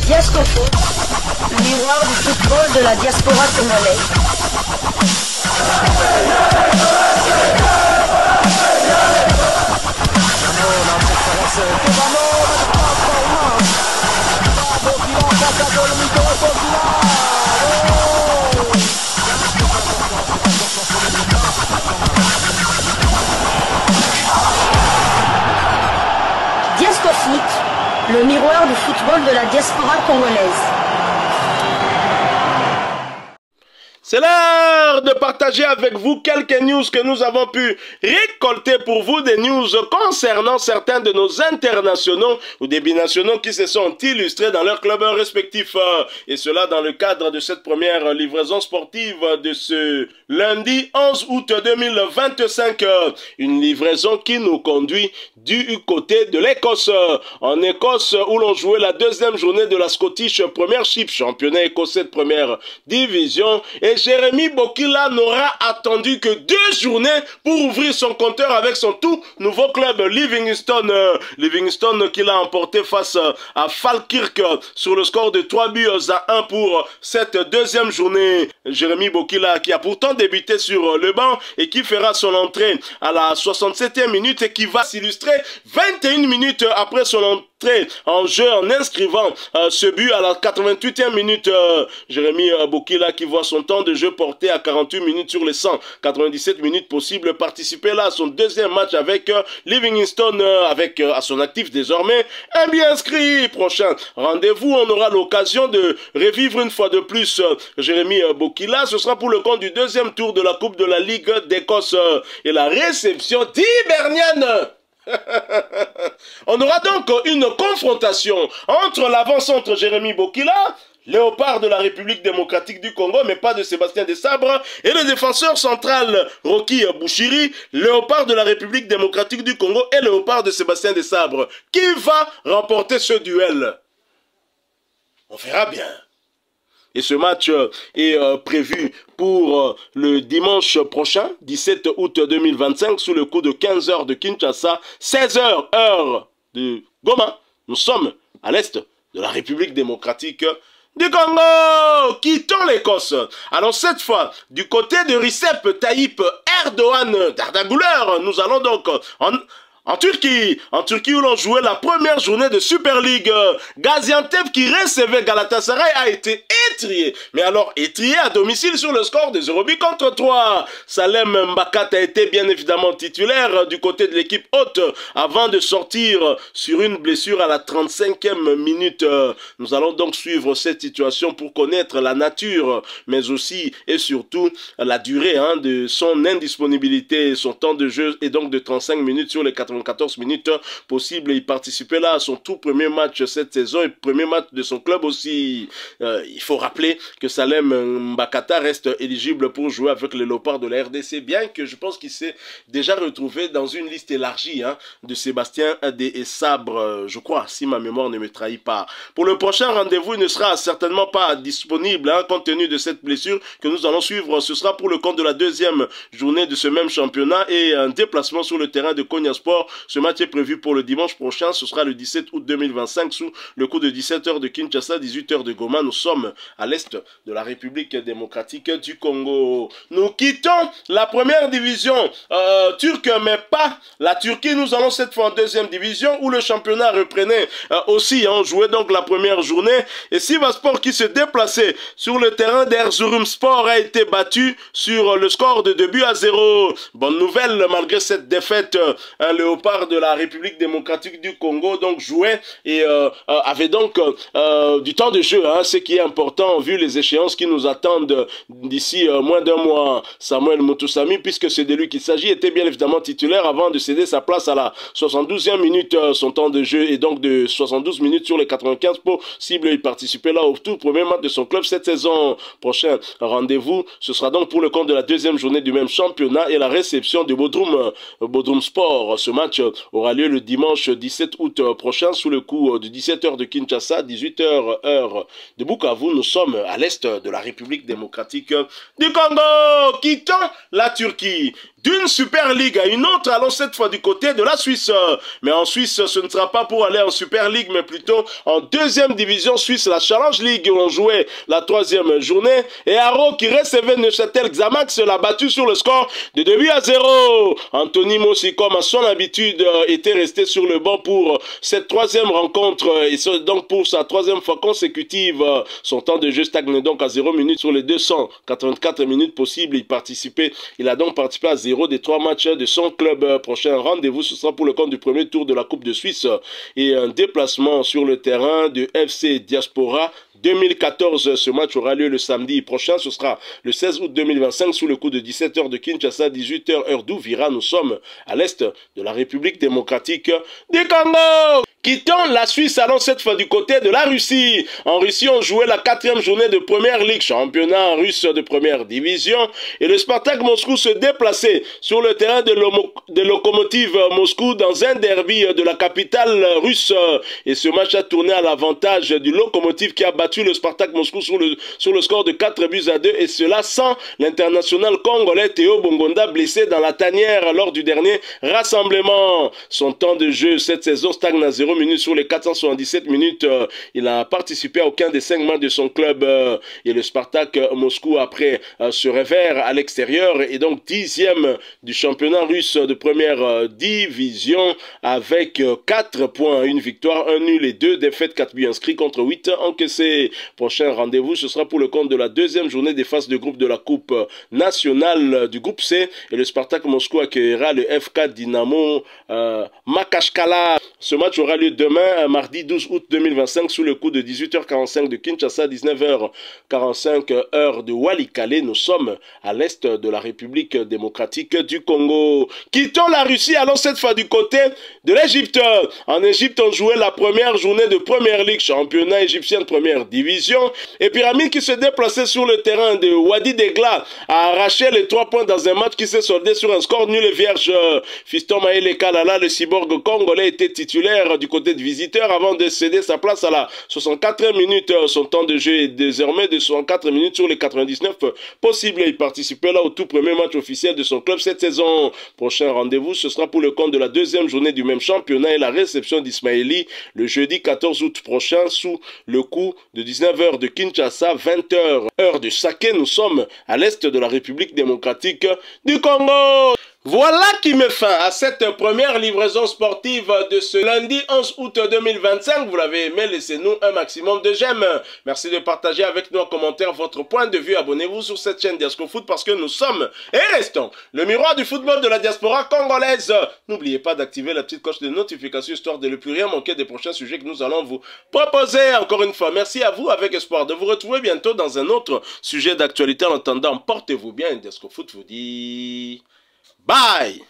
Diascofoot, miroir du football de la diaspora congolaise. Diascofoot, le miroir du football de la diaspora congolaise. C'est l'heure de partager avec vous quelques news que nous avons pu récolter pour vous, des news concernant certains de nos internationaux ou des binationaux qui se sont illustrés dans leurs clubs respectifs. Et cela dans le cadre de cette première livraison sportive de ce lundi 11 août 2025. Une livraison qui nous conduit du côté de l'Écosse. En Écosse où l'on jouait la deuxième journée de la Scottish Premiership, championnat écossais de première division. Et Jérémy Bokila n'aura attendu que 2 journées pour ouvrir son compteur avec son tout nouveau club Livingston. Livingston qui l'a emporté face à Falkirk sur le score de 3-1 pour cette deuxième journée. Jérémy Bokila qui a pourtant débuté sur le banc et qui fera son entrée à la 67e minute et qui va s'illustrer 21 minutes après son entrée en jeu en inscrivant ce but à la 88e minute. Jérémy Bokila qui voit son temps de jeu porté à 48 minutes sur les 197 minutes possibles, participer là à son deuxième match avec Livingston, avec à son actif désormais un but inscrit. Prochain rendez-vous, on aura l'occasion de revivre une fois de plus Jérémy Bokila. Ce sera pour le compte du deuxième tour de la Coupe de la Ligue d'Écosse et la réception d'Hibernian. On aura donc une confrontation entre l'avant-centre Jérémy Bokila, léopard de la République démocratique du Congo, mais pas de Sébastien Desabre, et le défenseur central Rocky Bouchiri, léopard de la République démocratique du Congo et léopard de Sébastien Desabre. Qui va remporter ce duel? On verra bien. Et ce match est prévu pour le dimanche prochain, 17 août 2025, sous le coup de 15 h de Kinshasa, 16 h heure de Goma. Nous sommes à l'est de la République démocratique du Congo. Quittons l'Écosse. Alors cette fois, du côté de Recep Tayyip Erdogan d'Ardagouleur, nous allons donc en Turquie où l'on jouait la première journée de Super League. Gaziantep qui recevait Galatasaray a été étrié. Mais alors étrié à domicile sur le score de 0-3. Salem Mbakata a été bien évidemment titulaire du côté de l'équipe haute avant de sortir sur une blessure à la 35e minute. Nous allons donc suivre cette situation pour connaître la nature, mais aussi et surtout la durée de son indisponibilité. Son temps de jeu est donc de 35 minutes sur les 94 minutes possibles. Il participait là à son tout premier match cette saison et premier match de son club aussi. Il faut rappeler que Salem Mbakata reste éligible pour jouer avec les Léopards de la RDC, bien que je pense qu'il s'est déjà retrouvé dans une liste élargie de Sébastien Desabre, je crois, si ma mémoire ne me trahit pas. Pour le prochain rendez-vous, il ne sera certainement pas disponible compte tenu de cette blessure que nous allons suivre. Ce sera pour le compte de la deuxième journée de ce même championnat et un déplacement sur le terrain de Konya Sport. Ce match est prévu pour le dimanche prochain. Ce sera le 17 août 2025 sous le coup de 17 h de Kinshasa, 18 h de Goma. Nous sommes à l'est de la République démocratique du Congo. Nous quittons la première division turque, mais pas la Turquie. Nous allons cette fois en deuxième division où le championnat reprenait aussi. On jouait donc la première journée et Sivasspor qui se déplaçait sur le terrain d'Erzurumspor a été battu sur le score de 2-0. Bonne nouvelle, malgré cette défaite, un léopard de la République démocratique du Congo donc jouait et avait donc du temps de jeu, ce qui est important vu les échéances qui nous attendent d'ici moins d'un mois. Samuel Moutoussamy, puisque c'est de lui qu'il s'agit, était bien évidemment titulaire avant de céder sa place à la 72e minute. Son temps de jeu est donc de 72 minutes sur les 95 possibles. Il participait là au tout premier match de son club cette saison. Prochain rendez-vous, ce sera donc pour le compte de la deuxième journée du même championnat et la réception de Bodrum Sport. Ce match aura lieu le dimanche 17 août prochain sous le coup de 17 h de Kinshasa, 18 h heure de Bukavu. Nous sommes à l'est de la République démocratique du Congo. Quittons la Turquie. d'une Super League à une autre, allons cette fois du côté de la Suisse. Mais en Suisse, ce ne sera pas pour aller en Super League, mais plutôt en deuxième division suisse, la Challenge League, où on jouait la troisième journée. Et Haro, qui recevait Neuchâtel Xamax, l'a battu sur le score de 2-0. Anthony Mossi, comme à son habitude, était resté sur le banc pour cette troisième rencontre, et donc pour sa troisième fois consécutive. Son temps de jeu stagne donc à 0 minutes sur les 284 minutes possibles. Il a donc participé à 0 des 3 matchs de son club. Prochain rendez-vous, ce sera pour le compte du premier tour de la Coupe de Suisse et un déplacement sur le terrain de FC Diaspora 2014. Ce match aura lieu le samedi prochain, ce sera le 16 août 2025 sous le coup de 17h de Kinshasa, 18h heure d'Uvira. Nous sommes à l'est de la République démocratique du Congo. Quittons la Suisse, allons cette fois du côté de la Russie. En Russie, on jouait la 4e journée de Première Ligue, championnat russe de première division, et le Spartak Moscou se déplaçait sur le terrain de Lokomotiv Moscou dans un derby de la capitale russe. Et ce match a tourné à l'avantage du Lokomotiv qui a battu le Spartak Moscou sur le score de 4-2, et cela sans l'international congolais Théo Bongonda, blessé dans la tanière lors du dernier rassemblement. Son temps de jeu cette saison stagne à 0 minutes sur les 477 minutes. Il n'a participé à aucun des 5 matchs de son club. Et le Spartak Moscou, après ce revers à l'extérieur, est donc 10e du championnat russe de première division avec 4 points, 1 victoire, 1 nul et 2 défaites, 4 buts inscrits contre 8 encaissés. Prochain rendez-vous, ce sera pour le compte de la deuxième journée des phases de groupe de la Coupe nationale du groupe C. Et le Spartak Moscou accueillera le FK Dynamo Makashkala. Ce match aura lieu demain, mardi 12 août 2025, sous le coup de 18h45 de Kinshasa, 19h45 heure de Walikale. Nous sommes à l'est de la République démocratique du Congo. Quittons la Russie, allons cette fois du côté de l'Égypte. En Égypte, on jouait la première journée de Première Ligue, championnat égyptien de première division. Et Pyramide, qui se déplaçait sur le terrain de Wadi Degla, a arraché les 3 points dans un match qui s'est soldé sur un score nul et vierge. Fiston Maël Kalala, le cyborg congolais, était titulaire du côté de visiteur avant de céder sa place à la 64e minute. Son temps de jeu est désormais de 64 minutes sur les 99 possibles. Il participait là au tout premier match officiel de son club cette saison. Prochain rendez-vous, ce sera pour le compte de la deuxième journée du même championnat et la réception d'Ismaili le jeudi 14 août prochain sous le coup de 19h de Kinshasa, 20h heure de Saké. Nous sommes à l'est de la République démocratique du Congo. Voilà qui met fin à cette première livraison sportive de ce lundi 11 août 2025. Vous l'avez aimé, laissez-nous un maximum de j'aime. Merci de partager avec nous en commentaire votre point de vue. Abonnez-vous sur cette chaîne Diasco Foot parce que nous sommes et restons le miroir du football de la diaspora congolaise. N'oubliez pas d'activer la petite cloche de notification histoire de ne plus rien manquer des prochains sujets que nous allons vous proposer. Encore une fois, merci à vous avec espoir de vous retrouver bientôt dans un autre sujet d'actualité. En attendant, portez-vous bien. Diasco Foot vous dit... bye!